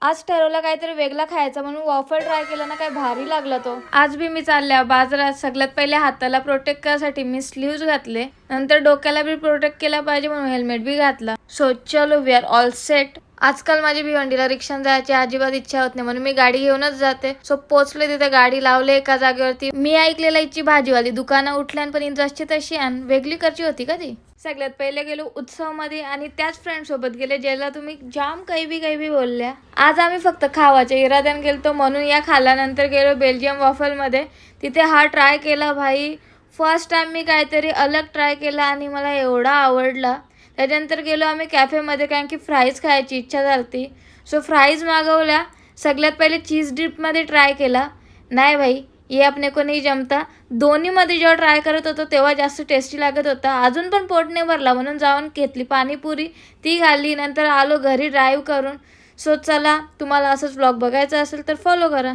आज ठरवलं काहीतरी वेगळा खायचं म्हणून वॉफल ट्राय केला ना, काय भारी लागला तो. आज बी मी चालल्या बाजारात. सगळ्यात पहिले हाताला प्रोटेक्ट करायसाठी मी स्लीव्ज घातले, नंतर डोक्याला बी प्रोटेक्ट केला पाहिजे म्हणून हेल्मेट बी घातला. सो चलो वी आर ऑल सेट. आजकाल माझी भिवंडीला रिक्षाने जायची अजिबात इच्छा होत नाही म्हणून मी गाडी घेऊनच जाते. सो पोचले तिथे, गाडी लावले एका जागेवरती. मी ऐकलेला इच्छी भाजीवाली दुकानं उठल्यान पण जशी तशी आण वेगळी करची होती का ती. सगळ्यात पहिले गेलो उत्सव मध्ये आणि त्याच फ्रेंड सोबत गेले ज्याला तुम्ही जाम काही बी बोलल्या. आज आम्ही फक्त खावाच्या इराद्याने गेलतो म्हणून या खाल्यानंतर गेलो बेल्जियम वॉफल मध्ये. तिथे हा ट्राय केला भाई. फर्स्ट टाइम मी काहीतरी अलग ट्राय केला आणि मला एवढा आवडला. त्याच्यानंतर गेलो आम्ही कॅफेमध्ये कारण की फ्राईज खायची इच्छा झाली. सो फ्राईज मागवल्या. सगळ्यात पहिले चीज डिपमध्ये ट्राय केला. नाही भाई ये अपने को नाही जमता. दोन्हीमध्ये जेव्हा ट्राय करत होतो तेव्हा जास्त टेस्टी लागत होता. अजून पण पोट नाही भरला म्हणून जाऊन घेतली पाणीपुरी, ती खाल्ली. नंतर आलो घरी ड्राईव्ह करून. सो चला, तुम्हाला असंच व्लॉग बघायचा असेल तर फॉलो करा.